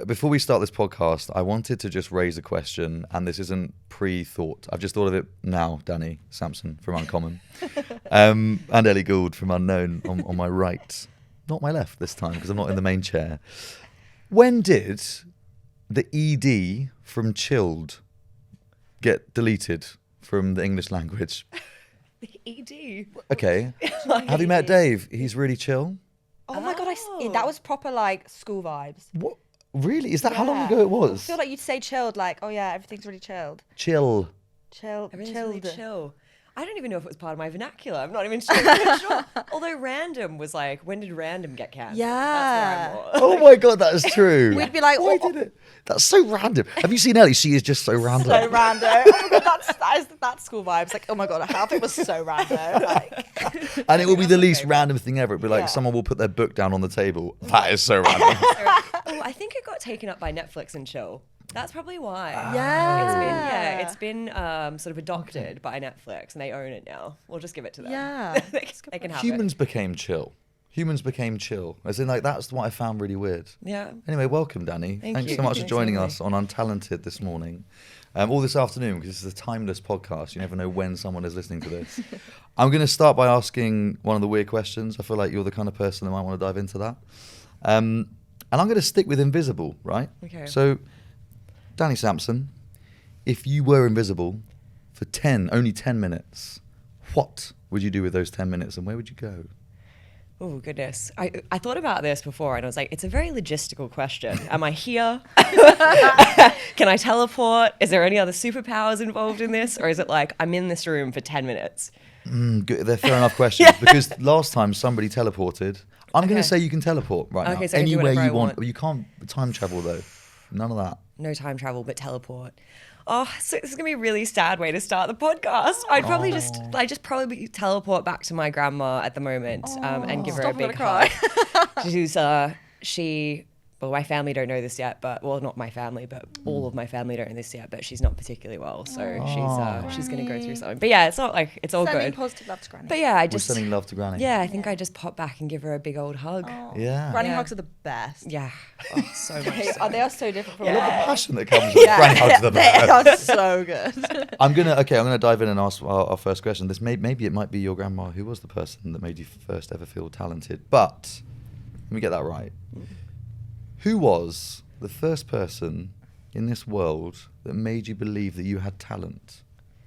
before we start this podcast, I wanted to just raise a question, and this isn't pre-thought. I've just thought of it now. Dani Sampson from Uncommon, and Ellie Gould from Unknown on my right, not my left this time because I'm not in the main chair. When did the ED from chilled get deleted from the English language? The ED. Okay. Have you met Dave? He's really chill. Oh my God, that was proper like school vibes. What? Really? Is that how long ago it was? I feel like you'd say chilled, like, oh yeah, everything's really chilled. Chill. Everything's Chilled. really chill. I don't even know if it was part of my vernacular. I'm not even sure. Although random was like, when did random get cancelled? Yeah. That's where I'm more, Oh my God, that is true. We'd be like, why did it? That's so random. Have you seen Ellie? She is just so random. so random. Oh my God, that's school vibes. Like, oh my God, half it was so random. Like, And it will be the least random thing ever. It'll be like someone will put their book down on the table. That is so random. oh, I think it got taken up by Netflix and chill. That's probably why. Yeah. It's been sort of adopted by Netflix and they own it now. We'll just give it to them. Yeah. they can have Humans it. became chill. Humans became chill. As in, like, that's what I found really weird. Yeah. Anyway, welcome, Dani. Thanks you. so much for Thanks, joining Emily. us on Untalented this morning. Or this afternoon, because this is a timeless podcast. You never know when someone is listening to this. I'm going to start by asking one of the weird questions. I feel like you're the kind of person that might want to dive into that. And I'm going to stick with invisible, right? Okay. So, Dani Sampson, if you were invisible for only 10 minutes, what would you do with those 10 minutes and where would you go? Oh, goodness. I thought about this before and I was like, it's a very logistical question. Am I here? Can I teleport? Is there any other superpowers involved in this? Or is it like, I'm in this room for 10 minutes? Good. They're fair enough questions because last time somebody teleported. I'm going to say you can teleport right now. Okay, so I can do anywhere whatever you I want. want. You can't time travel though. None of that. No time travel, but teleport. Oh, so this is gonna be a really sad way to start the podcast. I'd probably just probably teleport back to my grandma at the moment and give her a big hug. Well, my family don't know this yet, but well, not my family, but all of my family don't know this yet. But she's not particularly well, so she's gonna go through something. But yeah, it's not like it's all sending good. positive love to Granny. But yeah, We're sending love to Granny. Yeah, I think I just pop back and give her a big old hug. Yeah. Granny Yeah. hugs are the best. Yeah, oh, so much. They are so different from I love the passion that comes with granny hugs them. They are so good. I'm gonna dive in and ask our first question. Maybe it might be your grandma who was the person that made you first ever feel talented. But let me get that right. Who was the first person in this world that made you believe that you had talent,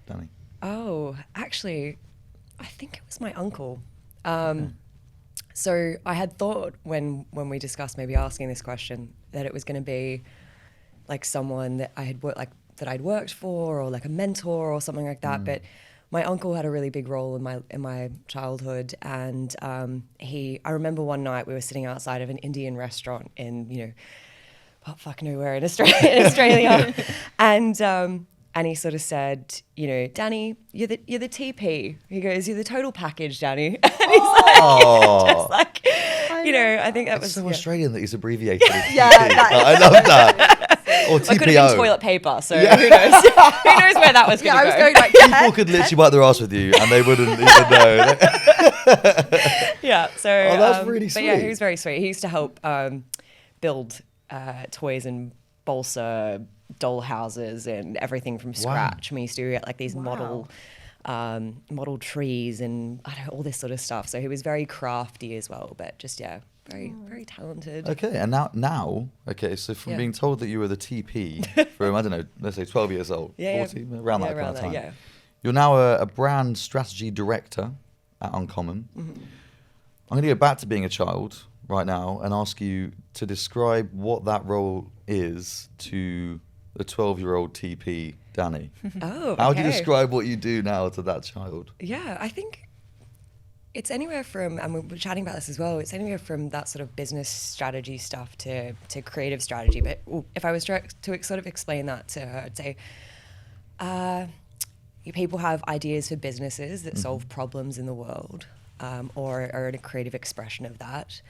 Dani? Oh, actually, I think it was my uncle. So I had thought when we discussed maybe asking this question that it was going to be like someone that I'd worked for or like a mentor or something like that. But my uncle had a really big role in my childhood, and I remember one night we were sitting outside of an Indian restaurant in fuck nowhere in Australia, and he sort of said, Dani, you're the TP. He goes, you're the total package, Dani. And he's just like, I think that It's was so Australian that he's abbreviated. Yeah, I love that. Or I could have been TPO. toilet paper, so who knows? Who knows where that was going to go? I was going like, People could literally wipe their ass with you and they wouldn't even know. Yeah, so that's really But yeah, sweet. he was very sweet. He used to help build toys and balsa doll houses and everything from scratch. And we used to get like these model trees and all this sort of stuff. So he was very crafty as well, but just very very talented. Okay, and now, so from being told that you were the TP from, I don't know, let's say 12 years old, 14, around that kind of time. Yeah. You're now a brand strategy director at Uncommon. Mm-hmm. I'm going to go back to being a child right now and ask you to describe what that role is to the 12-year-old TP, Dani. Oh, How would you okay. describe what you do now to that child? Yeah, I think it's anywhere from, and we were chatting about this as well, it's anywhere from that sort of business strategy stuff to creative strategy. But if I was to sort of explain that to her, I'd say people have ideas for businesses that solve problems in the world or are a creative expression of that.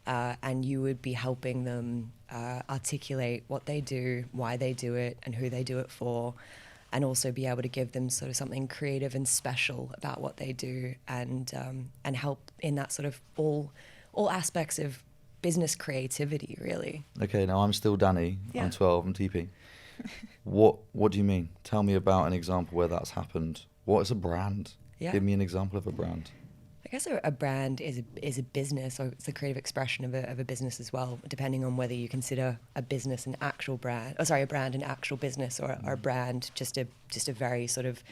And you would be helping them articulate what they do, why they do it, and who they do it for, and also be able to give them sort of something creative and special about what they do, and help in that sort of all aspects of business creativity, really. Okay, now I'm still Danny. Yeah. I'm 12. I'm TP. What do you mean? Tell me about an example where that's happened. What is a brand? Yeah. Give me an example of a brand. I guess a brand is a business, or it's a creative expression of a business as well, depending on whether you consider a business an actual brand, a brand an actual business, or a brand just a very sort of,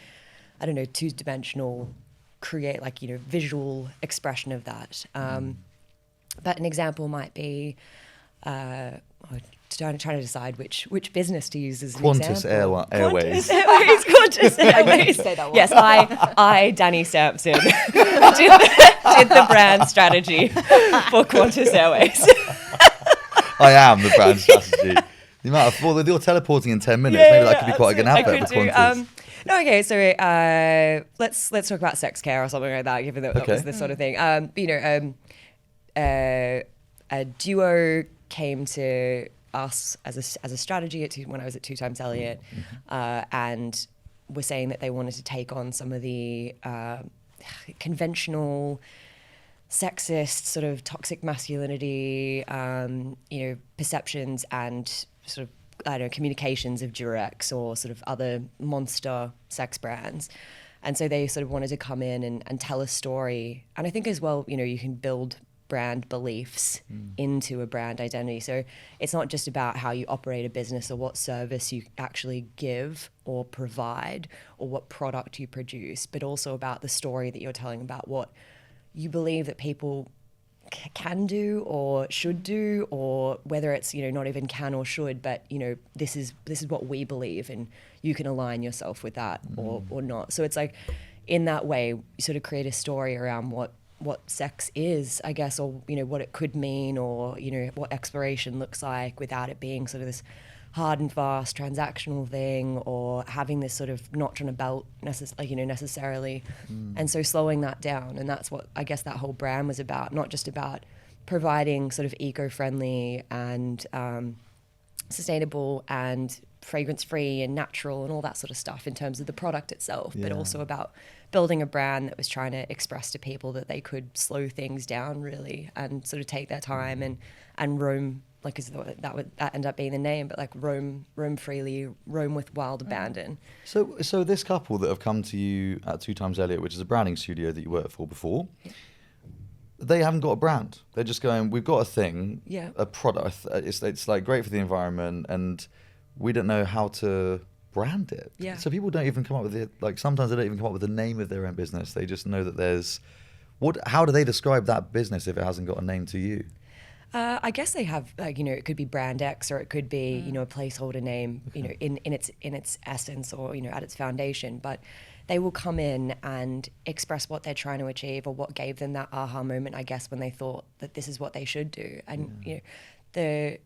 I don't know, two-dimensional, visual expression of that. But an example might be, trying to decide which business to use as an Qantas example. Airways. Qantas Airways. Say that one. Yes, I, Dani Sampson, did the brand strategy for Qantas Airways. I am the brand strategy. The amount of, well, you're teleporting in 10 minutes. Maybe that could be quite a good advert for Qantas. Okay, so let's talk about sex care or something like that, given that was the sort of thing. A duo came to us as a strategy when I was at 2 Times Elliott, and were saying that they wanted to take on some of the conventional, sexist, sort of toxic masculinity, perceptions and sort of, I don't know, communications of Durex or sort of other monster sex brands. And so they sort of wanted to come in and tell a story. And I think as well, you can build brand beliefs into a brand identity. So it's not just about how you operate a business or what service you actually give or provide or what product you produce, but also about the story that you're telling about what you believe that people can do or should do, or whether it's not even can or should, but this is what we believe, and you can align yourself with that or not. So it's like, in that way, you sort of create a story around what sex is, I guess, or what it could mean, or what exploration looks like, without it being sort of this hard and fast transactional thing, or having this sort of notch on a belt necessarily. And so slowing that down, and that's what I guess that whole brand was about, not just about providing sort of eco-friendly and sustainable and fragrance-free and natural and all that sort of stuff in terms of the product itself, but also about building a brand that was trying to express to people that they could slow things down, really, and sort of take their time and roam, that ended up being the name, but like roam freely, roam with wild abandon. So this couple that have come to you at 2 Times Elliott, which is a branding studio that you worked for before, they haven't got a brand. They're just going, we've got a thing, a product. It's like great for the environment, and we don't know how to brand it. Yeah. So people don't even come up with it. Like sometimes they don't even come up with the name of their own business. They just know that there's. How do they describe that business if it hasn't got a name to you? I guess they have, it could be Brand X, or it could be, a placeholder name, in its essence, or at its foundation. But they will come in and express what they're trying to achieve, or what gave them that aha moment, I guess, when they thought that this is what they should do. And the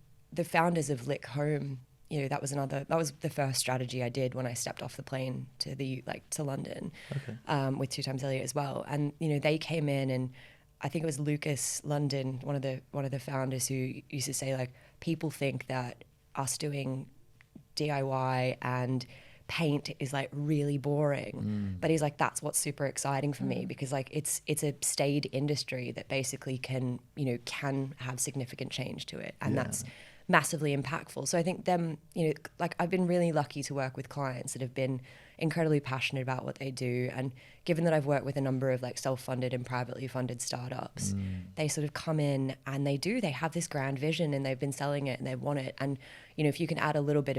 founders of Lick Home, that was the first strategy I did when I stepped off the plane to London, with 2 Times Elliott as well. And they came in, and I think it was Lucas London, one of the founders, who used to say, like, people think that us doing DIY and paint is like really boring, but he's like, that's what's super exciting for me, because like it's a staid industry that basically can have significant change to it, and that's massively impactful. So I think I've been really lucky to work with clients that have been incredibly passionate about what they do. And given that I've worked with a number of like self-funded and privately funded startups, they sort of come in and they have this grand vision, and they've been selling it and they want it. And, if you can add a little bit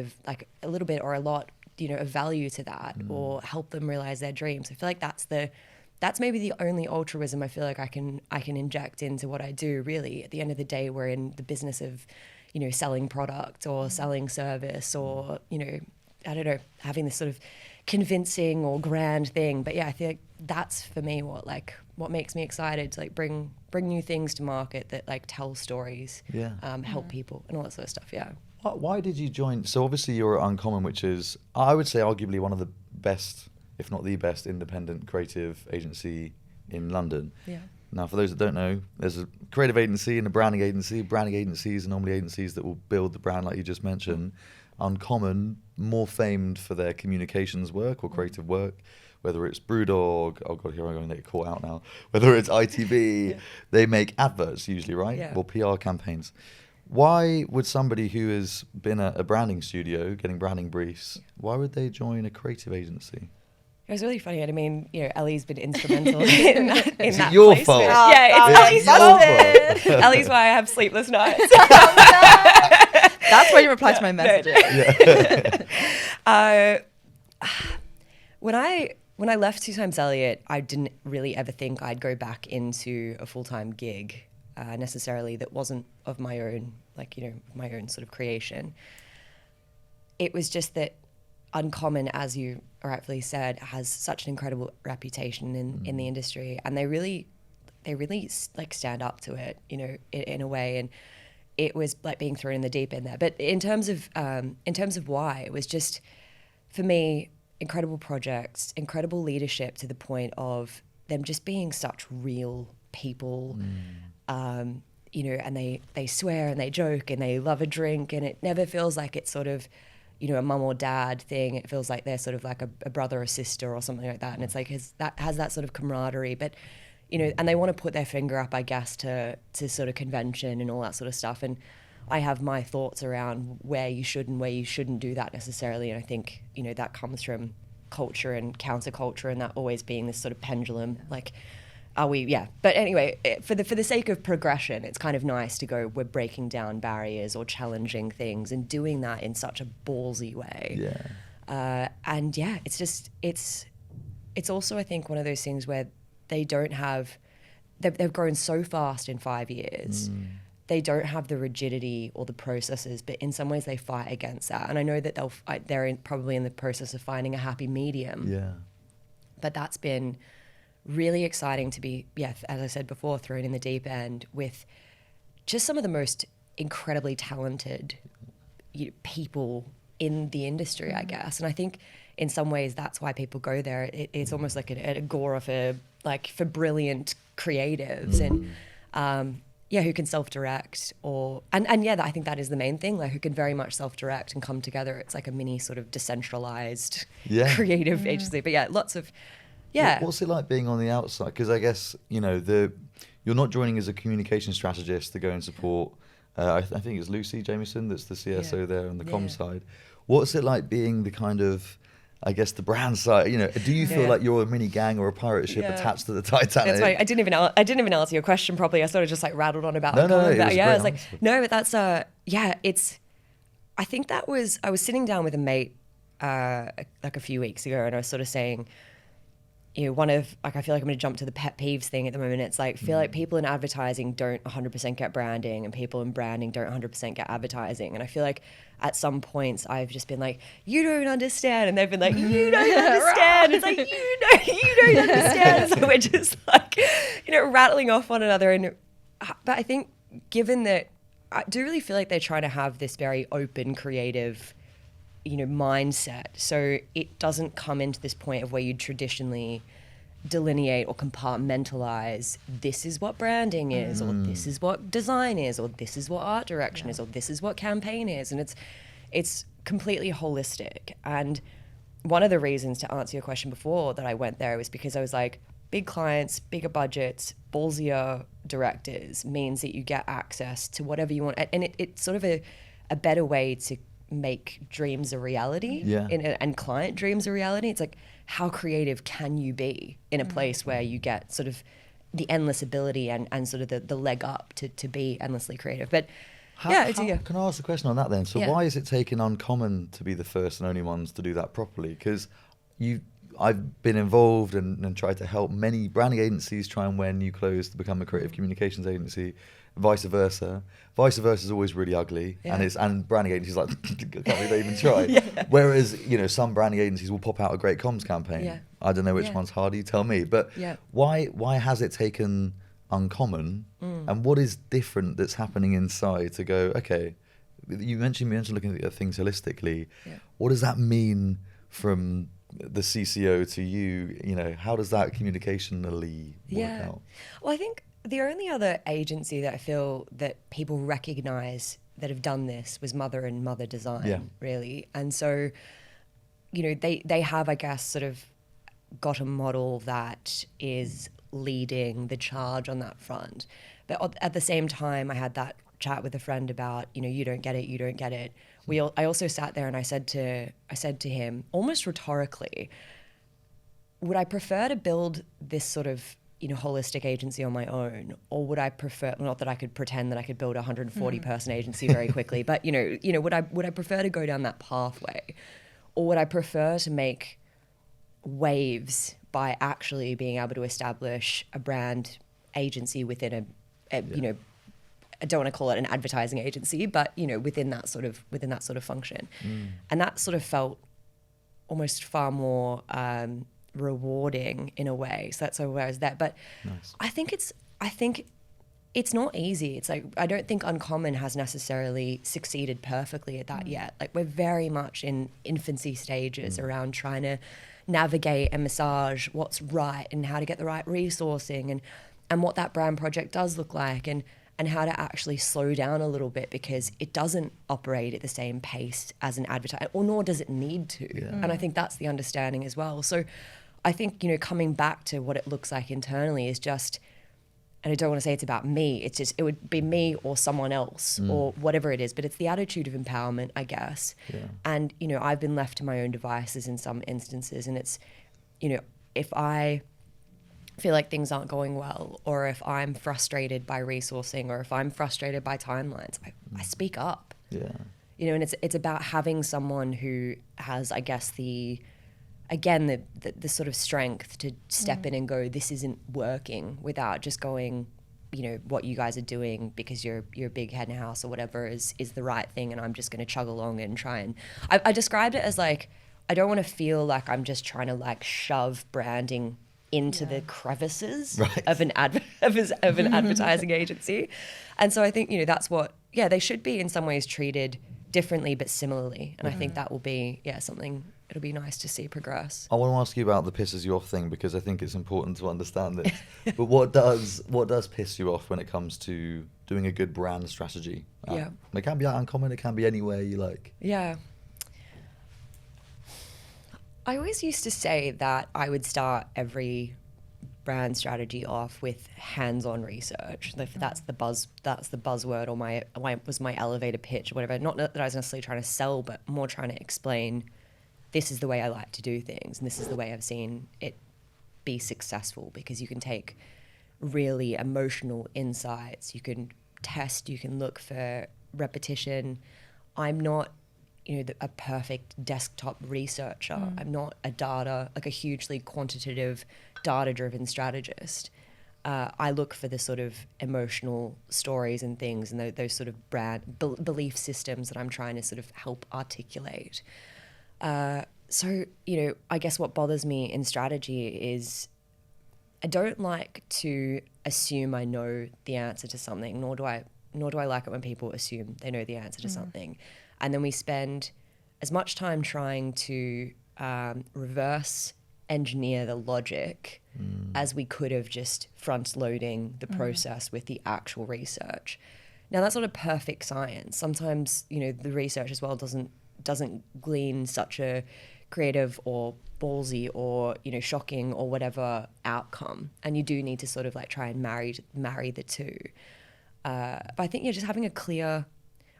or a lot, of value to that, or help them realize their dreams, I feel like that's maybe the only altruism I feel like I can inject into what I do. Really, at the end of the day, we're in the business of, selling product or selling service, or, I don't know, having this sort of convincing or grand thing. But yeah, I feel like that's for me what makes me excited to like bring new things to market that like tell stories, help people and all that sort of stuff. Yeah. Why did you join? So obviously you're at Uncommon, which is, I would say, arguably one of the best, if not the best, independent creative agency in London. Yeah. Now, for those that don't know, there's a creative agency and a branding agency. Branding agencies are normally agencies that will build the brand, like you just mentioned. Uncommon, more famed for their communications work or creative work, whether it's Brewdog, oh God, here I'm going to get caught out now, whether it's ITV, they make adverts usually, right? Yeah. Or PR campaigns. Why would somebody who has been at a branding studio getting branding briefs, why would they join a creative agency? It was really funny. And I mean, Ellie's been instrumental in that. Is it your placement. fault? Yeah, it's Ellie's your fault. fault. Ellie's why I have sleepless nights. That's why you reply to my messages. When I left 2 Times Elliot, I didn't really ever think I'd go back into a full-time gig necessarily that wasn't of my own, my own sort of creation. It was just that Uncommon, as you rightfully said, has such an incredible reputation in the industry, and they really stand up to it, in a way. And it was like being thrown in the deep end there. But in terms of why, it was just, for me, incredible projects, incredible leadership to the point of them just being such real people, and they swear and they joke and they love a drink, and it never feels like it's sort of, a mum or dad thing. It feels like they're sort of like a brother or sister or something like that. And it's like has that sort of camaraderie, but and they want to put their finger up, I guess, to sort of convention and all that sort of stuff. And I have my thoughts around where you should and where you shouldn't do that necessarily. And I think, that comes from culture and counterculture, and that always being this sort of pendulum, like, are we, yeah. But anyway, for the sake of progression, it's kind of nice to go, we're breaking down barriers or challenging things and doing that in such a ballsy way. Yeah. And yeah, it's just, it's also, I think, one of those things where they've grown so fast in 5 years. They don't have the rigidity or the processes, but in some ways they fight against that. And I know that they're probably in the process of finding a happy medium. Yeah. But that's been really exciting to be, as I said before, thrown in the deep end with just some of the most incredibly talented people in the industry, I guess. And I think in some ways that's why people go there. It's almost like an agora for brilliant creatives and who can self-direct and I think that is the main thing, like who can very much self-direct and come together. It's like a mini sort of decentralized creative agency. But yeah, lots of What's it like being on the outside? Because I guess you're not joining as a communication strategist to go and support. I think it's Lucy Jameson that's the CSO there on the comms side. What's it like being the kind of, I guess, the brand side? Do you feel like you're a mini gang or a pirate ship attached to the Titanic? That's right. I didn't even answer your question properly. I sort of just rattled on about no, it was I was great like, no, but that's it's. I think I was sitting down with a mate like a few weeks ago, and I was sort of saying, one of, I feel like I'm going to jump to the pet peeves thing at the moment. It's like, feel like people in advertising don't 100% get branding, and people in branding don't 100% get advertising. And I feel like at some points I've just been like, you don't understand. And they've been like, you don't understand. It's like, you don't understand. So we're just like, rattling off one another. But I think given that, I do really feel like they're trying to have this very open, creative, mindset. So it doesn't come into this point of where you traditionally delineate or compartmentalize, this is what branding is, or this is what design is, or this is what art direction is, or this is what campaign is. And it's completely holistic. And one of the reasons, to answer your question before, that I went there was because I was like, big clients, bigger budgets, ballsier directors means that you get access to whatever you want. And it's sort of a better way to make dreams a reality and client dreams a reality. It's like, how creative can you be in a place where you get sort of the endless ability and sort of the leg up to be endlessly creative. But can I ask a question on that then? So why is it taking Uncommon to be the first and only ones to do that properly? Because I've been involved and tried to help many branding agencies try and when you close to become a creative communications agency, vice versa. Vice versa is always really ugly, and branding agencies like can't believe they even try. Whereas some branding agencies will pop out a great comms campaign. I don't know which one's harder. You tell me. But why has it taken Uncommon, and what is different that's happening inside to go? Okay, you mentioned looking at things holistically. What does that mean from the CCO to you? How does that communicationally work out? Well, I think the only other agency that I feel that people recognize that have done this was Mother and Mother Design, really. And so, they have, I guess, sort of got a model that is leading the charge on that front. But at the same time, I had that chat with a friend about, you don't get it. I also sat there and I said to him, almost rhetorically, would I prefer to build this sort of, holistic agency on my own, or would I prefer, not that I could pretend that I could build a 140 person agency very quickly, but would I prefer to go down that pathway, or would I prefer to make waves by actually being able to establish a brand agency within I don't want to call it an advertising agency, but within that sort of function. And that sort of felt almost far more rewarding in a way. So that's where I was there. But nice. I think it's not easy. It's like, I don't think Uncommon has necessarily succeeded perfectly at that yet. Like, we're very much in infancy stages around trying to navigate and massage what's right and how to get the right resourcing and what that brand project does look like and how to actually slow down a little bit, because it doesn't operate at the same pace as an advertiser, or nor does it need to. And I think that's the understanding as well. So I think, coming back to what it looks like internally is just, and I don't want to say it's about me, it's just, it would be me or someone else or whatever it is, but it's the attitude of empowerment, I guess. Yeah. And, I've been left to my own devices in some instances, and it's, if I feel like things aren't going well, or if I'm frustrated by resourcing, or if I'm frustrated by timelines, I speak up. Yeah. And it's about having someone who has, I guess, the sort of strength to step in and go, this isn't working, without just going, what you guys are doing because you're a big head in house or whatever is the right thing, and I'm just going to chug along and try and. I described it as like, I don't want to feel like I'm just trying to like shove branding into the crevices of an advertising agency, and so I think that's what they should be in some ways treated differently but similarly, and I think that will be something. It'll be nice to see progress. I want to ask you about the pisses you off thing, because I think it's important to understand this. But what does piss you off when it comes to doing a good brand strategy? It can be at Uncommon, it can be anywhere you like. Yeah. I always used to say that I would start every brand strategy off with hands-on research. That's the buzzword, or was my elevator pitch or whatever. Not that I was necessarily trying to sell, but more trying to explain, this is the way I like to do things, and this is the way I've seen it be successful, because you can take really emotional insights, you can test, you can look for repetition. I'm not, a perfect desktop researcher. I'm not a hugely quantitative, data-driven strategist. I look for the sort of emotional stories and things, and those sort of brand belief systems that I'm trying to sort of help articulate. So, I guess what bothers me in strategy is I don't like to assume I know the answer to something, nor do I like it when people assume they know the answer to something. And then we spend as much time trying to reverse engineer the logic as we could have just front-loading the process with the actual research. Now, that's not a perfect science. Sometimes, the research as well doesn't glean such a creative or ballsy or shocking or whatever outcome, and you do need to sort of like try and marry the two. But I think just having a clear.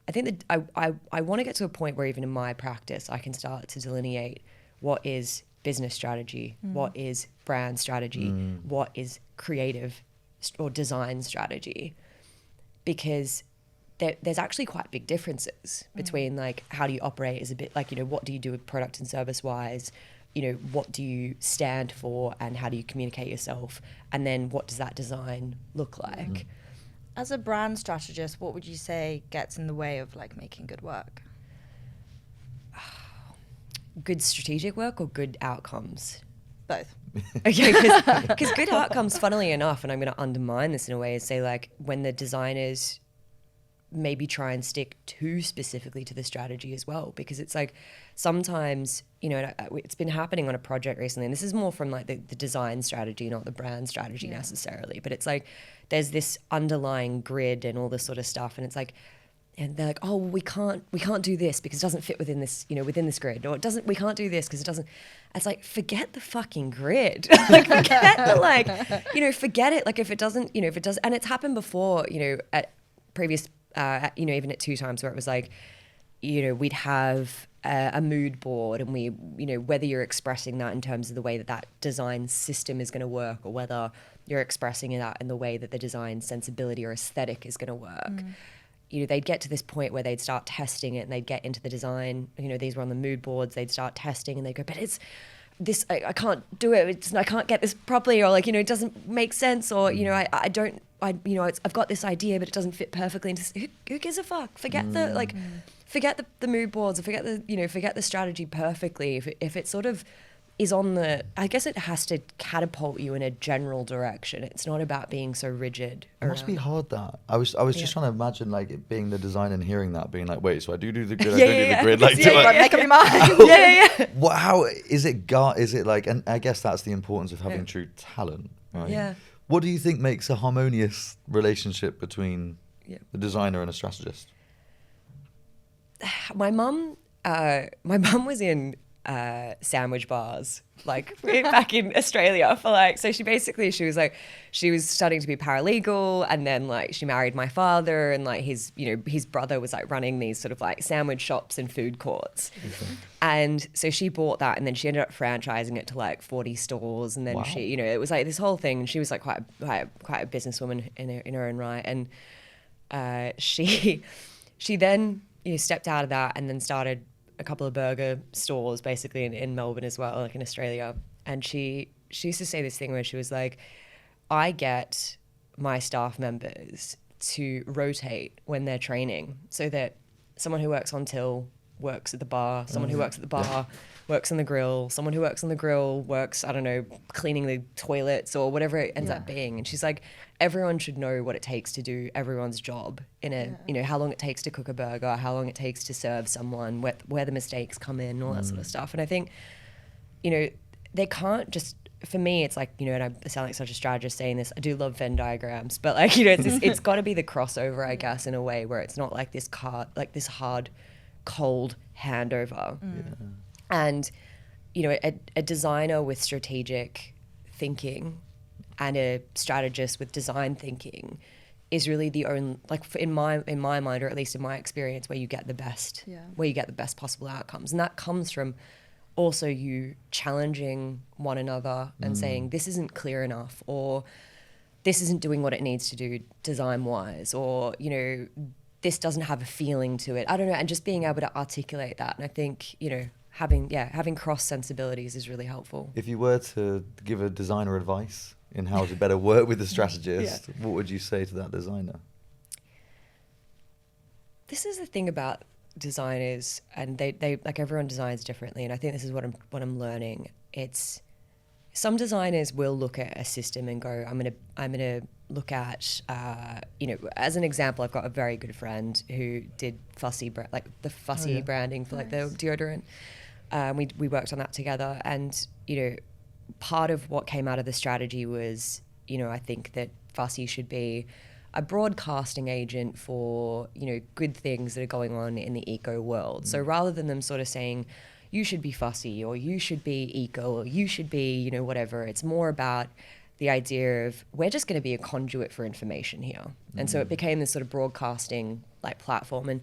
I think that I want to get to a point where even in my practice I can start to delineate what is business strategy, what is brand strategy, what is creative or design strategy, because there's actually quite big differences between like how do you operate as a bit like, what do you do with product and service wise, what do you stand for and how do you communicate yourself, and then what does that design look like? As a brand strategist, what would you say gets in the way of like making good work? Good strategic work or good outcomes? Both. Okay, because good outcomes, funnily enough, and I'm going to undermine this in a way, is say like when the designers maybe try and stick too specifically to the strategy as well, because it's like sometimes, it's been happening on a project recently, and this is more from like the design strategy, not the brand strategy necessarily, but it's like there's this underlying grid and all this sort of stuff, and it's like and they're like, oh, we can't do this because it doesn't fit within this, within this grid, or we can't do this because it doesn't. It's like, forget the fucking grid. Like, forget the, forget it. Like, if it doesn't, if it does, and it's happened before, at previous, even at 2 times where it was like, we'd have a mood board, and we, whether you're expressing that in terms of the way that design system is going to work, or whether you're expressing that in the way that the design sensibility or aesthetic is going to work. They'd get to this point where they'd start testing it, and they'd get into the design, these were on the mood boards, they'd start testing, and they'd go, but it's this, I can't do it, I can't get this properly, or like, it doesn't make sense, or, I've got this idea, but it doesn't fit perfectly into, who gives a fuck? Forget forget the mood boards, or forget the strategy perfectly. If it sort of is on I guess it has to catapult you in a general direction. It's not about being so rigid. It must be hard, that. I was just trying to imagine, like, it being the designer and hearing that, being like, wait, so I do the grid, I don't do the grid. Like, make up your mind. What, how is it? Is it like? And I guess that's the importance of having true talent, right? Yeah. What do you think makes a harmonious relationship between the designer and a strategist? My mum was in sandwich bars, like back in Australia for like, so she was studying to be paralegal, and then like she married my father, and like his brother was like running these sort of like sandwich shops and food courts. And so she bought that, and then she ended up franchising it to like 40 stores, and then she, it was like this whole thing, and she was like quite a businesswoman in her own right. And she then stepped out of that, and then started a couple of burger stores basically in Melbourne as well, like in Australia. And she used to say this thing where she was like, I get my staff members to rotate when they're training, so that someone who works on till works at the bar, someone who works at the bar works on the grill, someone who works on the grill works, I don't know, cleaning the toilets or whatever it ends up being. And she's like, everyone should know what it takes to do everyone's job in a, how long it takes to cook a burger, how long it takes to serve someone, where the mistakes come in, all that sort of stuff. And I think, they can't just, for me, it's like, and I sound like such a strategist saying this, I do love Venn diagrams, but like, it's got to be the crossover, I guess, in a way where it's not like this hard, cold handover. And, a designer with strategic thinking and a strategist with design thinking is really the only, like, in my mind, or at least in my experience, where you get the best, possible outcomes. And that comes from also you challenging one another and saying, this isn't clear enough, or this isn't doing what it needs to do design wise, or, this doesn't have a feeling to it. I don't know. And just being able to articulate that. And I think, having cross sensibilities is really helpful. If you were to give a designer advice in how to better work with a strategist, what would you say to that designer? This is the thing about designers, and they like, everyone designs differently. And I think this is what I'm learning. It's, some designers will look at a system and go, I'm gonna look at, as an example, I've got a very good friend who did fussy branding for like the deodorant. We worked on that together, and part of what came out of the strategy was, I think that Fussy should be a broadcasting agent for, good things that are going on in the eco world. So rather than them sort of saying, you should be fussy, or you should be eco, or you should be, whatever, it's more about the idea of, we're just going to be a conduit for information here. And so it became this sort of broadcasting like platform. And,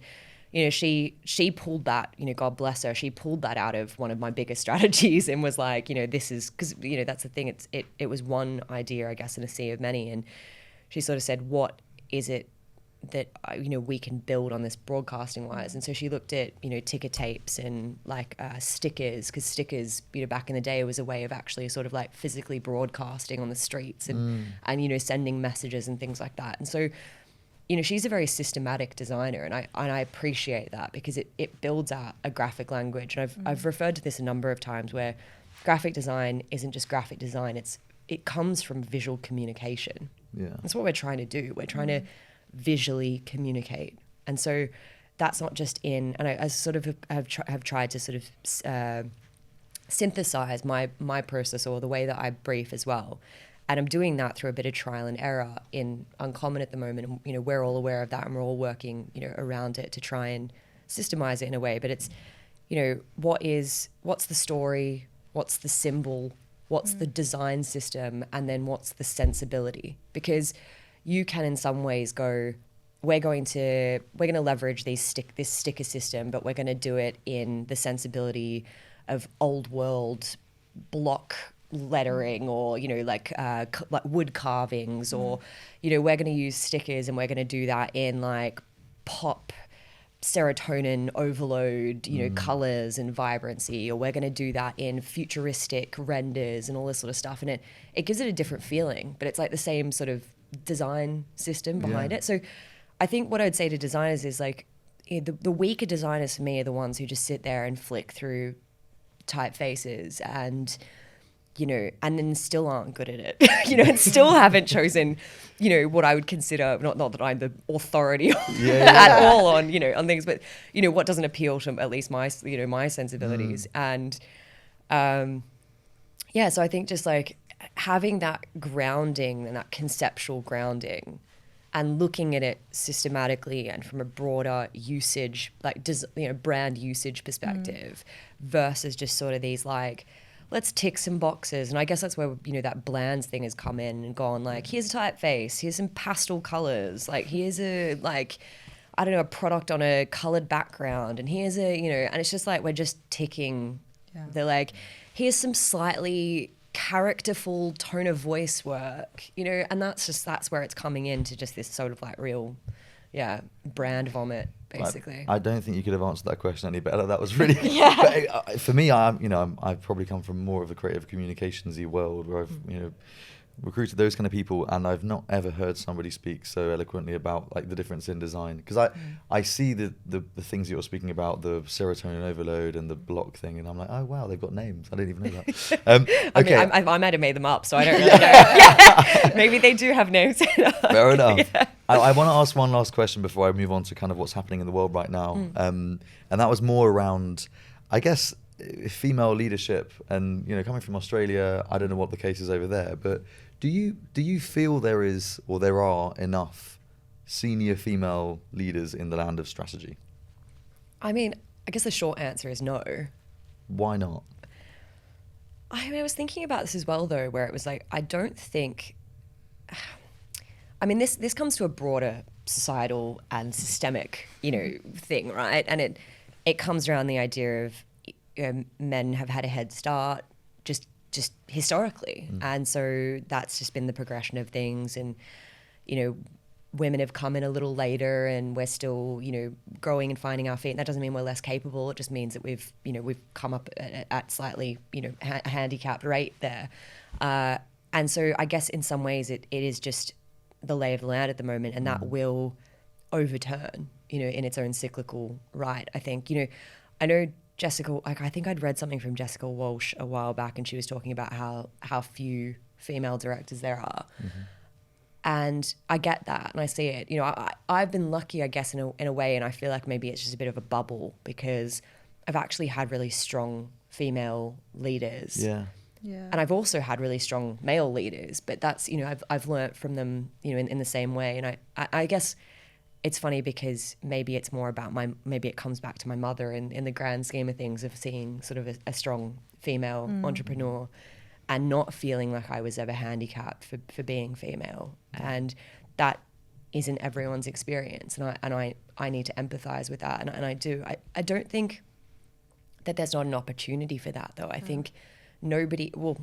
she pulled that, God bless her, she pulled that out of one of my biggest strategies, and was like, this is, because, that's the thing, it was one idea, I guess, in a sea of many. And she sort of said, what is it that, we can build on this broadcasting wise? And so she looked at, ticker tapes and like stickers, because stickers, back in the day was a way of actually sort of like physically broadcasting on the streets and sending messages and things like that. And so, she's a very systematic designer, and I appreciate that, because it builds out a graphic language. And I've referred to this a number of times, where graphic design isn't just graphic design, it comes from visual communication. Yeah. That's what we're trying to do. We're trying to visually communicate. And so that's not just and I sort of have tried to sort of synthesize my process, or the way that I brief as well, And I'm doing that through a bit of trial and error in Uncommon at the moment. And, you know, we're all aware of that, and we're all working, you know, around it to try and systemize it in a way. But it's, you know, what's the story? What's the symbol? What's the design system? And then what's the sensibility? Because you can in some ways go, we're going to leverage this sticker system, but we're going to do it in the sensibility of old world block lettering, or, you know, like wood carvings, or, you know, we're going to use stickers and we're going to do that in like pop serotonin overload, you know, colors and vibrancy, or we're going to do that in futuristic renders and all this sort of stuff. And it gives it a different feeling, but it's like the same sort of design system behind it. So I think what I'd say to designers is like, the weaker designers for me are the ones who just sit there and flick through typefaces and, you know, and then still aren't good at it, you know, and still haven't chosen, you know, what I would consider, not that I'm the authority at all on, you know, on things, but, you know, what doesn't appeal to at least my, you know, my sensibilities. And, yeah, so I think just like having that grounding and that conceptual grounding and looking at it systematically and from a broader usage, like, you know, brand usage perspective versus just sort of these like, let's tick some boxes. And I guess that's where, you know, that blands thing has come in and gone like, here's a typeface, here's some pastel colors, like here's a, like, I don't know, a product on a colored background, and here's a, you know, and it's just like, we're just ticking. They're like, here's some slightly characterful tone of voice work, you know, and that's where it's coming into just this sort of like real, brand vomit, basically. I don't think you could have answered that question any better. That was really but, for me. I've probably come from more of a creative communications-y world where I've, you know, recruited those kind of people, and I've not ever heard somebody speak so eloquently about like the difference in design, because I see the things you're speaking about, the serotonin overload and the block thing, and I'm like, oh wow, they've got names. I didn't even know that. Okay. I mean, I might have made them up, so I don't really know. Maybe they do have names. Fair enough. I want to ask one last question before I move on to kind of what's happening in the world right now, and that was more around, I guess, female leadership. And, you know, coming from Australia, I don't know what the case is over there, but do you feel there is, or there are enough senior female leaders in the land of strategy? I mean, I guess the short answer is no. Why not? I mean, I was thinking about this as well, though, where it was like, I don't think, I mean, this comes to a broader societal and systemic, you know, thing, right? And it comes around the idea of, men have had a head start just historically. And so that's just been the progression of things. And, you know, women have come in a little later, and we're still, you know, growing and finding our feet. And that doesn't mean we're less capable. It just means that we've come up at slightly, you know, a handicapped rate there. And so I guess in some ways it is just the lay of the land at the moment, and that will overturn, you know, in its own cyclical right. I think, you know, I know Jessica, like, I think I'd read something from Jessica Walsh a while back, and she was talking about how few female directors there are. And I get that, and I see it. You know, I've been lucky, I guess, in a way, and I feel like maybe it's just a bit of a bubble, because I've actually had really strong female leaders. Yeah. And I've also had really strong male leaders, but that's, you know, I've learnt from them, you know, in the same way. And I guess it's funny, because maybe it's more about maybe it comes back to my mother in the grand scheme of things, of seeing sort of a strong female entrepreneur and not feeling like I was ever handicapped for being female. And that isn't everyone's experience. And I need to empathize with that. And I do. I don't think that there's not an opportunity for that, though. I think nobody, well,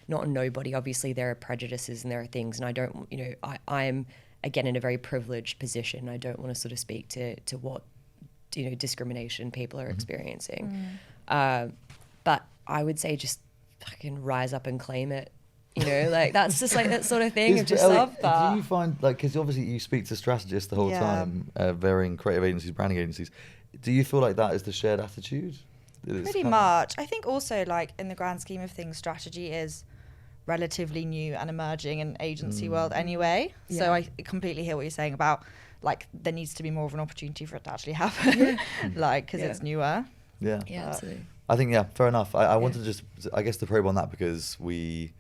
not nobody, obviously there are prejudices and there are things, and I don't, you know, I'm again in a very privileged position. I don't want to sort of speak to what, you know, discrimination people are experiencing. But I would say just fucking rise up and claim it. You know, like that's just like that sort of thing. I just love that. Do you find, like, because obviously you speak to strategists the whole time, varying creative agencies, branding agencies. Do you feel like that is the shared attitude? Pretty much. I think also, like, in the grand scheme of things, strategy is relatively new and emerging in agency world anyway. So I completely hear what you're saying about, like, there needs to be more of an opportunity for it to actually happen, like, because it's newer. Yeah, absolutely. I think, fair enough. I wanted to just, I guess, to probe on that, because we,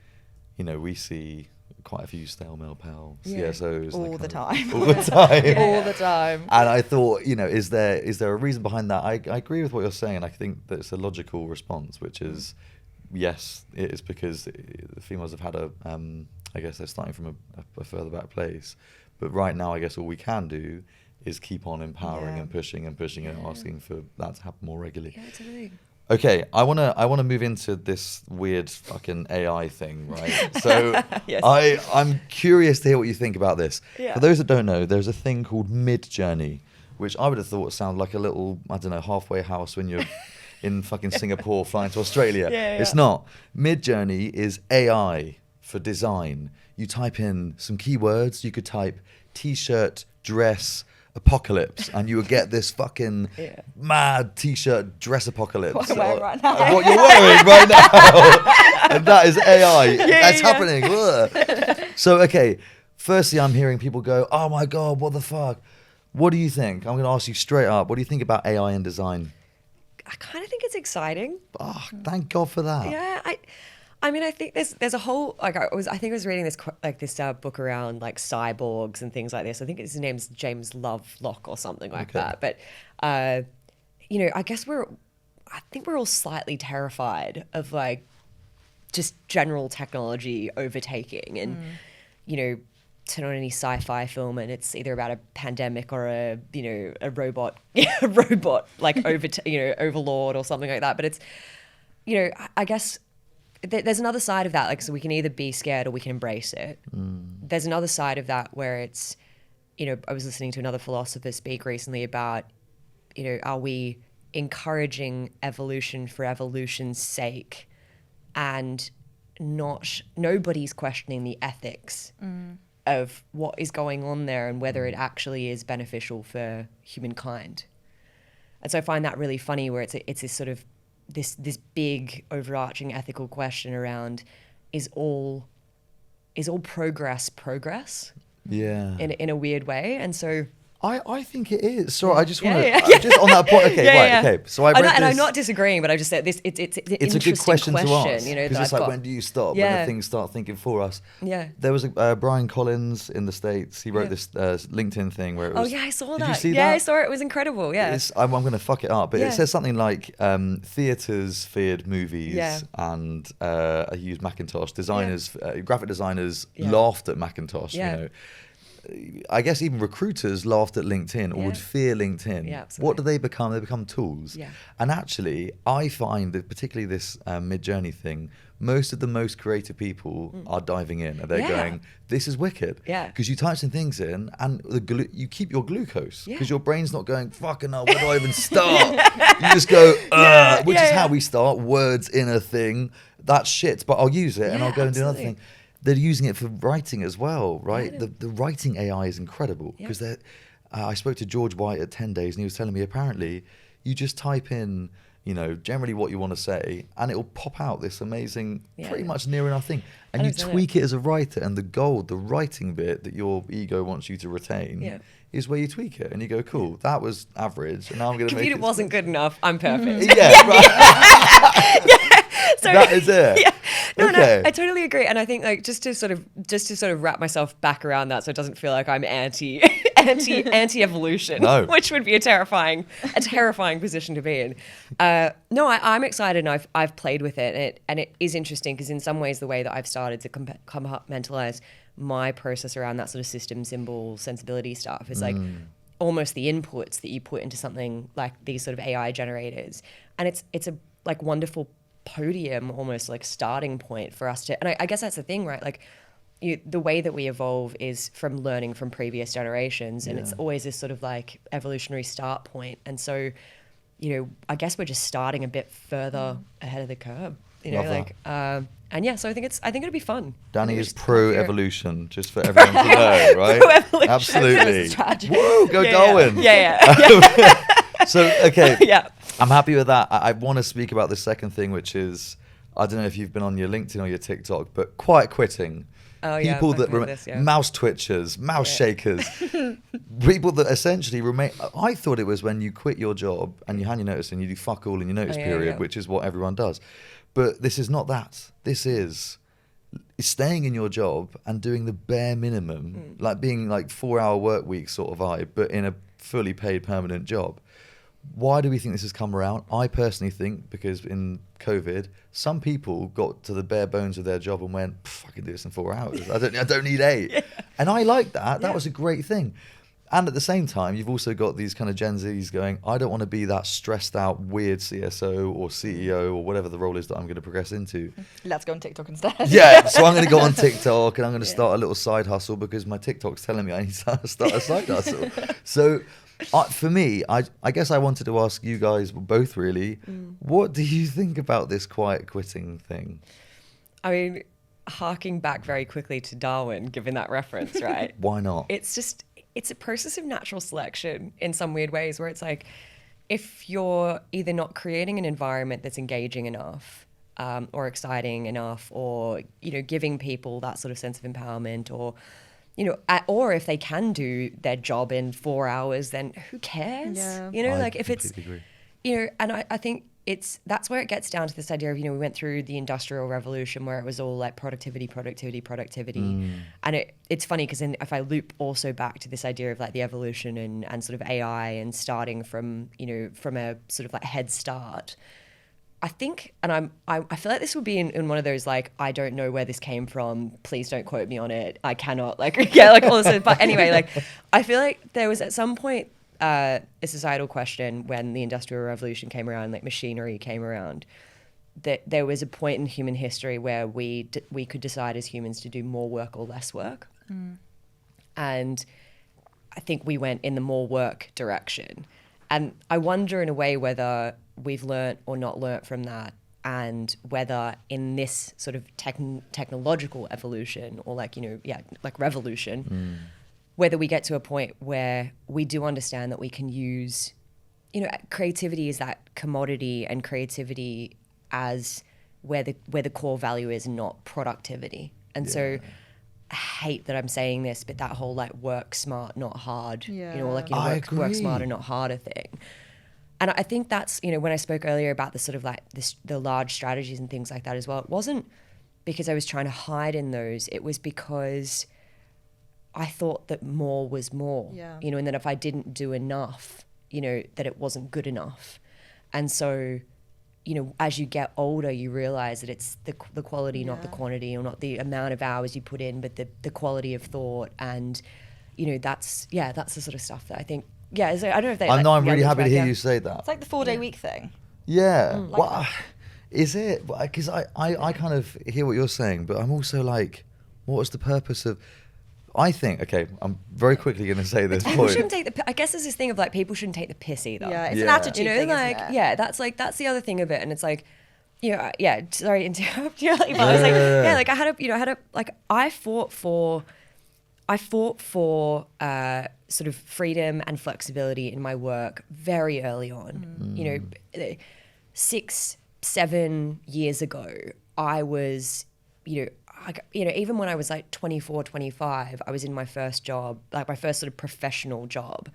you know, we see quite a few stale mail pal Yeah. CSOs All the time. all the time. All the time. And I thought, is there a reason behind that? I agree with what you're saying, and I think that it's a logical response, which is yes, it is because the females have had I guess they're starting from a further back place, but right now I guess all we can do is keep on empowering and pushing and asking for that to happen more regularly. Yeah, totally. Okay, I wanna move into this weird fucking AI thing, right? So Yes. I'm curious to hear what you think about this. Yeah. For those that don't know, there's a thing called Mid-Journey, which I would have thought sounded like a little, I don't know, halfway house when you're in fucking Singapore flying to Australia. Yeah. It's not. Mid-Journey is AI for design. You type in some keywords. You could type t-shirt, dress, apocalypse, and you would get this fucking mad t-shirt dress apocalypse. What I'm wearing right now. What you're wearing right now. And that is AI. That's happening. Ugh. So, okay, firstly, I'm hearing people go, oh my God, what the fuck? What do you think? I'm going to ask you straight up. What do you think about AI in design? I kind of think it's exciting. Oh, thank God for that. Yeah, I mean, I think there's a whole I think I was reading this book around like cyborgs and things like this. I think his name's James Lovelock or something like that. But I guess I think we're all slightly terrified of like just general technology overtaking, and turn on any sci-fi film and it's either about a pandemic or a robot like overlord or something like that. But it's I guess there's another side of that, like, so we can either be scared or we can embrace it. There's another side of that where it's I was listening to another philosopher speak recently about are we encouraging evolution for evolution's sake, and nobody's questioning the ethics of what is going on there and whether it actually is beneficial for humankind. And so I find that really funny, where it's this sort of this big overarching ethical question around is all progress Yeah. in a weird way. And so I think it is. Sorry, I just want Yeah, to yeah. just on that point. Okay, right. Okay, so I read and I'm this. not disagreeing, but I just said this. It's an It's a interesting good question to ask, that because it's I've like, got. when do you stop? When Yeah. the things start thinking for us. Yeah. There was a Brian Collins in the States. He wrote this LinkedIn thing where it was. Oh yeah, I saw Did that. you see yeah, that? I saw it. It was incredible. Yeah. I'm going to fuck it up, but Yeah. it says something like theaters feared movies, Yeah. and I used Macintosh. Designers, graphic designers Yeah. laughed at Macintosh. Yeah. I guess even recruiters laughed at LinkedIn or Yeah. would fear LinkedIn. Yeah, absolutely. What do they become? They become tools. Yeah. And actually, I find that particularly this Mid-Journey thing, most of the most creative people are diving in, and they're Yeah. going, "This is wicked." Yeah. Because you type some things in, and you keep your glucose, Yeah. because your brain's not going, "Fucking hell, where do I even start?" You just go, which is how we start. Words in a thing. That's shit, but I'll use it and Yeah, I'll go and do another absolutely. thing. They're using it for writing as well, right? Yeah. The writing AI is incredible, because I spoke to George White at 10 Days, and he was telling me apparently you just type in, generally what you want to say, and it will pop out this amazing, pretty much near enough thing. And you 100%. tweak it as a writer, and the writing bit that your ego wants you to retain is where you tweak it, and you go, cool, that was average, and now I'm going to make it. Computer wasn't good enough. I'm perfect. Yeah, right. So, That is it. Yeah. No, Okay. I totally agree. And I think, like, just to sort of wrap myself back around that, so it doesn't feel like I'm anti evolution, No. which would be a terrifying position to be in. No, I'm excited, and I've played with it, and it is interesting, because in some ways the way that I've started to compartmentalize my process around that sort of system, symbol, sensibility stuff is like almost the inputs that you put into something like these sort of AI generators, and it's a like wonderful podium, almost like starting point for us to, and I guess that's the thing, right? Like the way that we evolve is from learning from previous generations, and it's always this sort of like evolutionary start point. And so, I guess we're just starting a bit further ahead of the curve, Love like, and yeah, so I think it'll be fun. Danny is pro-evolution, just for everyone to know, right? Pro-evolution. Absolutely. Strategy. Woo, go Darwin. Yeah. So, okay. Yeah. I'm happy with that. I want to speak about the second thing, which is, I don't know if you've been on your LinkedIn or your TikTok, but quiet quitting. Oh, yeah, People I've that heard this, yeah. mouse twitchers, mouse shakers, people that essentially remain. I thought it was when you quit your job and you hand your notice in, you do fuck all in your notice Oh, yeah, period, yeah. which is what everyone does. But this is not that. This is staying in your job and doing the bare minimum, like being like 4-hour work week sort of vibe, but in a fully paid permanent job. Why do we think this has come around? I personally think because in COVID, some people got to the bare bones of their job and went, I can do this in 4 hours. I don't need 8. Yeah. And I like that. That was a great thing. And at the same time, you've also got these kind of Gen Zs going, I don't want to be that stressed out, weird CSO or CEO or whatever the role is that I'm going to progress into. Let's go on TikTok instead. Yeah, so I'm going to go on TikTok and I'm going to start a little side hustle because my TikTok's telling me I need to start a side hustle. So for me, I guess I wanted to ask you guys both really, what do you think about this quiet quitting thing? I mean, harking back very quickly to Darwin, given that reference, right? Why not? It's a process of natural selection in some weird ways where it's like, if you're either not creating an environment that's engaging enough or exciting enough or, giving people that sort of sense of empowerment or, or if they can do their job in 4 hours, then who cares? Yeah. Like if it's, agree. And I think that's where it gets down to this idea of, we went through the Industrial Revolution where it was all like productivity. And it's funny because if I loop also back to this idea of like the evolution and sort of AI and starting from, from a sort of like head start, I think, and I feel like this would be in one of those, like, I don't know where this came from, please don't quote me on it, I cannot, like, like all this, but anyway, like, I feel like there was at some point, a societal question when the Industrial Revolution came around, like machinery came around, that there was a point in human history where we could decide as humans to do more work or less work. And I think we went in the more work direction. And I wonder in a way whether we've learnt or not learnt from that, and whether in this sort of technological evolution or like, like revolution, whether we get to a point where we do understand that we can use, creativity is that commodity and creativity as where the core value is, not productivity. And so I hate that I'm saying this, but that whole like work smart, not hard, work smarter, not harder thing. And I think that's, when I spoke earlier about the sort of like the large strategies and things like that as well, it wasn't because I was trying to hide in those. It was because I thought that more was more, and that if I didn't do enough, that it wasn't good enough. And so, as you get older, you realize that it's the quality, not the quantity, or not the amount of hours you put in, but the quality of thought. And, that's the sort of stuff that I think, so I don't know if they... I'm really happy to hear you say that. It's like the 4-day week thing. Yeah. Well, is it? Because I kind of hear what you're saying, but I'm also like, what was the purpose of... I think, okay, I'm very quickly going to say this People point. shouldn't take I guess there's this thing of like, people shouldn't take the piss either. Yeah, it's an attitude thing, like, isn't it? That's the other thing of it. And it's like, sorry to interrupt you. But I was like, I fought for sort of freedom and flexibility in my work very early on. 6-7 years ago, I was, even when I was like 24, 25, I was in my first job, like my first sort of professional job.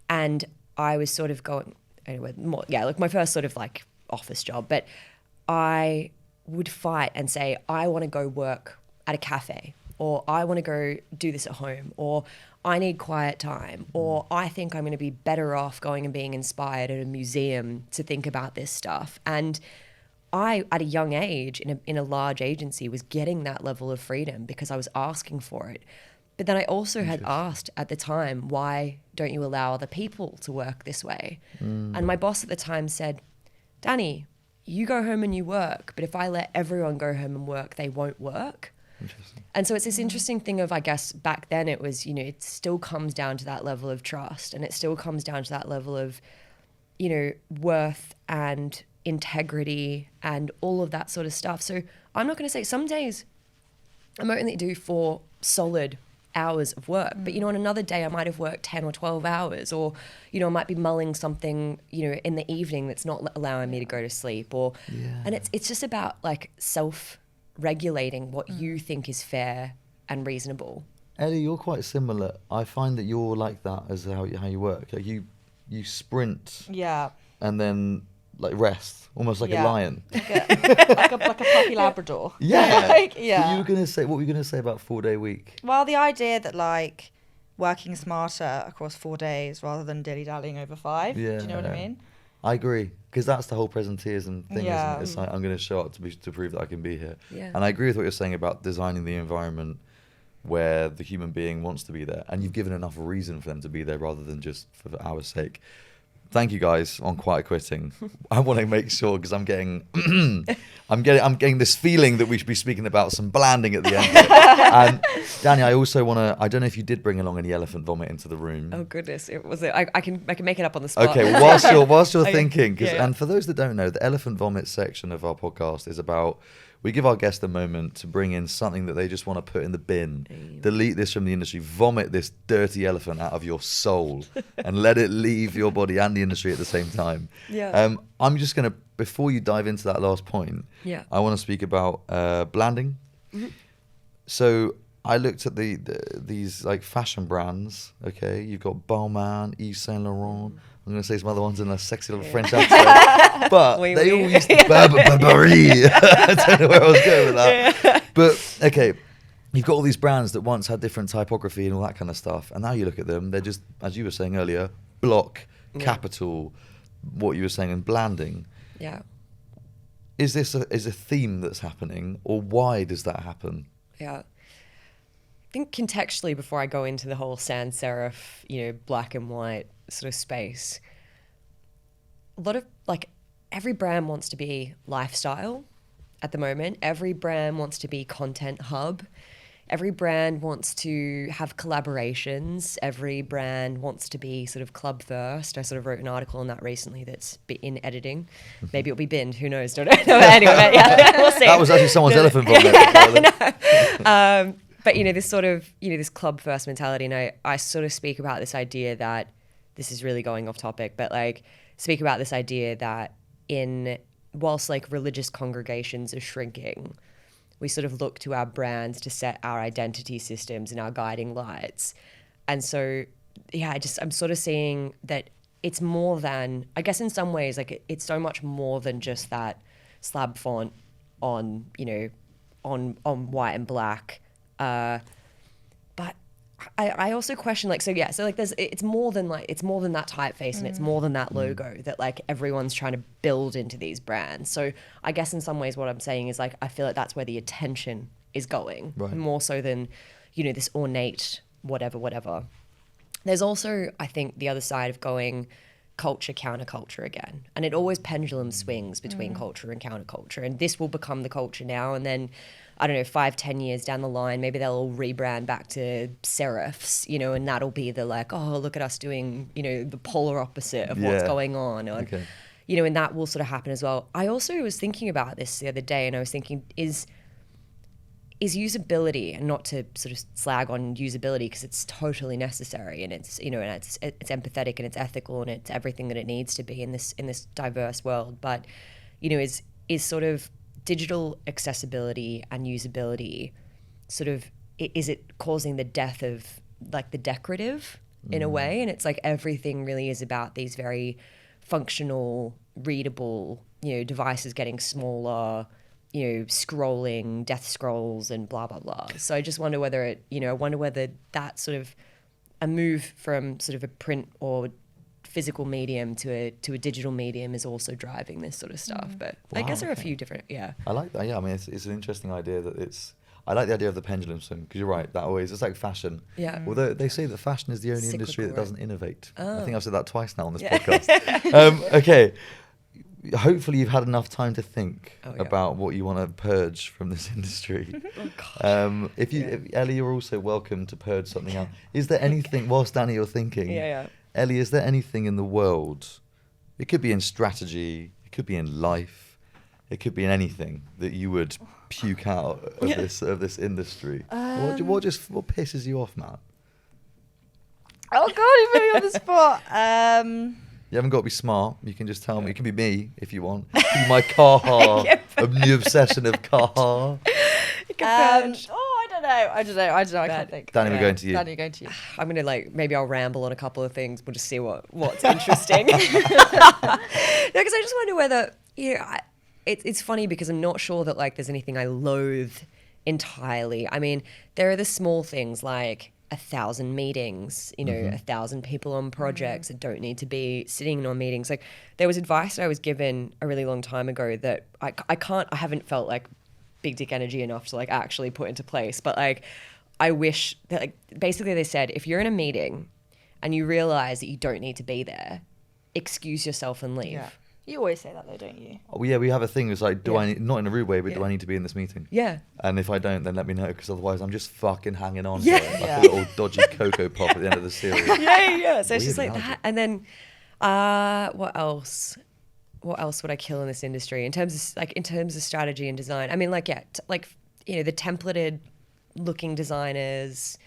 And I was sort of going, anyway, like my first sort of like office job. But I would fight and say, I want to go work at a cafe, or I want to go do this at home, or I need quiet time, or I think I'm going to be better off going and being inspired at a museum to think about this stuff. And I, at a young age, in a large agency, was getting that level of freedom because I was asking for it. But then I also had asked at the time, why don't you allow other people to work this way? And my boss at the time said, Dani, you go home and you work, but if I let everyone go home and work, they won't work. And so it's this interesting thing of, I guess, back then it was, it still comes down to that level of trust, and it still comes down to that level of, worth and integrity and all of that sort of stuff. So I'm not going to say some days I might only do 4 solid hours of work, but on another day I might have worked 10 or 12 hours, or I might be mulling something in the evening that's not allowing me to go to sleep, or and it's just about like self-regulating what you think is fair and reasonable. Ellie, you're quite similar. I find that you're like that as how you work. Like you sprint, and then like rest, almost like a Yeah. lion. like a puppy Labrador. Yeah. Like, yeah. But you were gonna say, what were you gonna say about 4-day week? Well, the idea that like working smarter across 4 days rather than dilly-dallying over 5. Yeah. Do you know what I mean? I agree, because that's the whole presenteeism thing, Yeah. isn't it? It's like, I'm going to show up to prove that I can be here. Yeah. And I agree with what you're saying about designing the environment where the human being wants to be there, and you've given enough reason for them to be there rather than just for our sake. Thank you guys on quiet quitting. I want to make sure, because I'm getting I'm getting this feeling that we should be speaking about some blanding at the end. And Dani, I also want to, I don't know if you did bring along any elephant vomit into the room. Oh goodness, it was. I can make it up on the spot. Okay, well, whilst you're Okay, thinking, yeah. and for those that don't know, the elephant vomit section of our podcast is about, we give our guest a moment to bring in something that they just want to put in the bin, delete this from the industry, vomit this dirty elephant out of your soul, and let it leave your body and the industry at the same time. Yeah. I'm just going to, before you dive into that last point, Yeah. I want to speak about blanding. Mm-hmm. So I looked at these like fashion brands. Okay, you've got Balmain, Yves Saint Laurent. I'm going to say some other ones in a sexy little French accent, but Oui, they oui. all used to Burberry. I don't know where I was going with that. Yeah. But okay, you've got all these brands that once had different typography and all that kind of stuff, and now you look at them, they're just, as you were saying earlier, block, Yeah. capital, what you were saying, and blanding. Yeah. Is this a theme that's happening, or why does that happen? Yeah. I think contextually, before I go into the whole sans serif, black and white sort of space, a lot of like every brand wants to be lifestyle at the moment. Every brand wants to be content hub. Every brand wants to have collaborations. Every brand wants to be sort of club first. I sort of wrote an article on that recently that's in editing. Maybe it'll be binned. Who knows? Don't know. Anyway, yeah, we'll see. That was actually someone's elephant vomit. But this sort of this club first mentality, and I sort of speak about this idea that this is really going off topic, but like speak about this idea that whilst like religious congregations are shrinking, we sort of look to our brands to set our identity systems and our guiding lights. And so, yeah, I'm sort of seeing that it's more than, I guess in some ways, like it's so much more than just that slab font on white and black. But I also question it's more than that typeface and it's more than that logo that like everyone's trying to build into these brands. So I guess in some ways what I'm saying is like I feel like that's where the attention is going, Right. more so than this ornate whatever. There's also, I think, the other side of going culture counterculture again, and it always pendulum swings between culture and counterculture, and this will become the culture now, and then I don't know, 5-10 years down the line, maybe they'll all rebrand back to serifs, and that'll be the like, oh, look at us doing, the polar opposite of what's Yeah. going on. Or, Okay. And that will sort of happen as well. I also was thinking about this the other day, and I was thinking, is usability, and not to sort of slag on usability because it's totally necessary, and it's, and it's empathetic and it's ethical and it's everything that it needs to be in this diverse world. But, is sort of digital accessibility and usability sort of, is it causing the death of like the decorative in a way? And it's like everything really is about these very functional, readable, devices getting smaller, scrolling, death scrolls and blah, blah, blah. So I just wonder whether that sort of a move from sort of a print or physical medium to a digital medium is also driving this sort of stuff. But I Wow, guess there are a okay. few different, I like that. Yeah, I mean, it's an interesting idea I like the idea of the pendulum swing, because you're right. It's like fashion. Yeah. Although they say that fashion is the only industry that Cyclical, right? doesn't innovate. I Oh. think I've said that twice now on this Yeah. podcast. Okay. Hopefully you've had enough time to think Oh, yeah. about what you want to purge from this industry. Oh, gosh. If Ellie, you're also welcome to purge something out. Is there anything, whilst Dani, you're thinking, Yeah. Ellie, is there anything in the world, it could be in strategy, it could be in life, it could be in anything that you would puke out of this industry? What pisses you off, Matt? Oh God, you put me on the spot. You haven't got to be smart. You can just tell me. It can be me if you want. It can be my car, a new obsession of car. I don't know. I don't know. I can't think. Dani, we're going to you. Dani, we're going to you. I'm gonna maybe I'll ramble on a couple of things. We'll just see what's interesting. Because I just wonder whether it's funny because I'm not sure that there's anything I loathe entirely. I mean, there are the small things like 1,000 meetings, 1,000 people on projects that don't need to be sitting in on meetings. Like there was advice that I was given a really long time ago that I haven't felt big dick energy enough to actually put into place. But I wish that basically they said, if you're in a meeting and you realize that you don't need to be there, excuse yourself and leave. Yeah. You always say that though, don't you? Oh, yeah, we have a thing. It's do I need, not in a rude way, but do I need to be in this meeting? Yeah. And if I don't, then let me know, because otherwise I'm just fucking hanging on Yeah. to it, like a little dodgy Cocoa Pop at the end of the series. Yeah. So it's just Weird that. analogy. And then what else? What else would I kill in this industry in terms of strategy and design? I mean, the templated looking designers,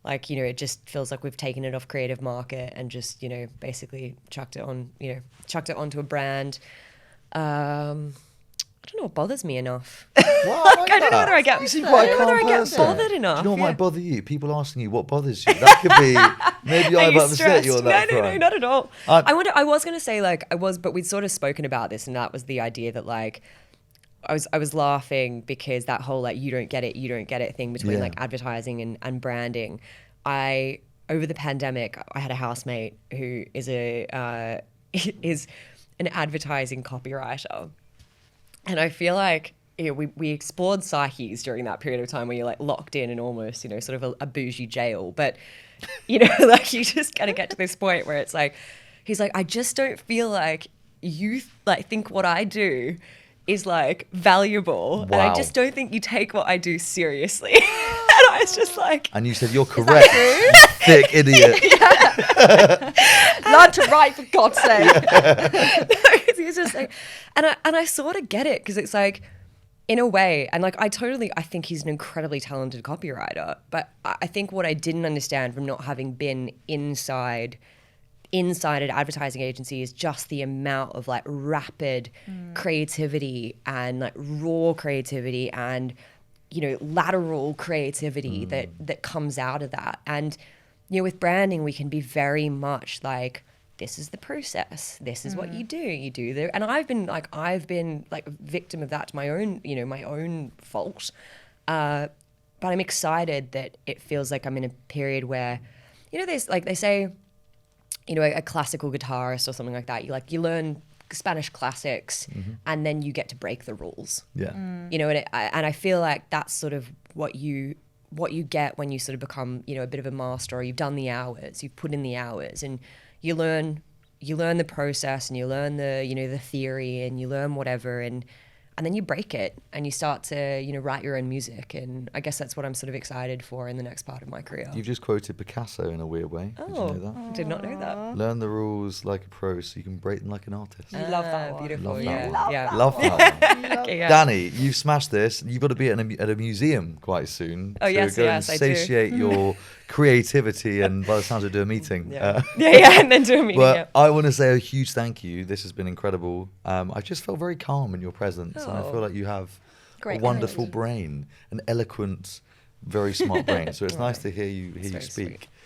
it just feels like we've taken it off creative market and just, basically chucked it onto a brand. I don't know what bothers me enough. What? I don't know whether I get, You seem quite a calm whether I get person. bothered enough. Do you know what yeah. might bother you? People asking you what bothers you. That could be, maybe Are I've you upset you on that No, front. not at all. I I was going to say but we'd sort of spoken about this, and that was the idea that I was laughing because that whole you don't get it thing between Yeah. advertising and branding. Over the pandemic, I had a housemate who is is an advertising copywriter, and I feel we explored psyches during that period of time where you're locked in almost sort of a bougie jail, but you just kind of get to this point where it's he's I just don't feel you think what I do is valuable, and I Wow. just don't think you take what I do seriously. And I was just And you said, you're correct, you thick idiot. Learn to write, for God's sake. It's just and I sort of get it, because it's in a way, and I think he's an incredibly talented copywriter, but I think what I didn't understand from not having been inside an advertising agency is just the amount of rapid creativity and raw creativity and lateral creativity that comes out of that. And with branding, we can be very much this is the process, this is what you do there. And I've been victim of that to my own fault, but I'm excited that it feels like I'm in a period where there's they say a classical guitarist or something like that, you learn Spanish classics and then you get to break the rules. Yeah. And I feel like that's sort of what you get when you sort of become a bit of a master, or you've done the hours, you've put in the hours, and you learn the process, and you learn the the theory, and you learn whatever, and then you break it and you start to write your own music. And I guess that's what I'm sort of excited for in the next part of my career. You've just quoted Picasso in a weird way. Did you know that? Did not know that. Learn the rules like a pro so you can break them like an artist. You love that one. Beautiful. Love yeah. that one. Yeah. Love that one. Okay, yeah. Danny, you've smashed this. You've got to be at a museum quite soon. Oh, to yes, go yes, I and do. satiate your creativity, and by the sounds of it, do a meeting. Yeah. Yeah, and then do a meeting. But Yeah. I want to say a huge thank you. This has been incredible. I just felt very calm in your presence, and I Oh. feel like you have Great a wonderful energy. brain, an eloquent, very smart brain. So it's nice to hear you very speak. sweet.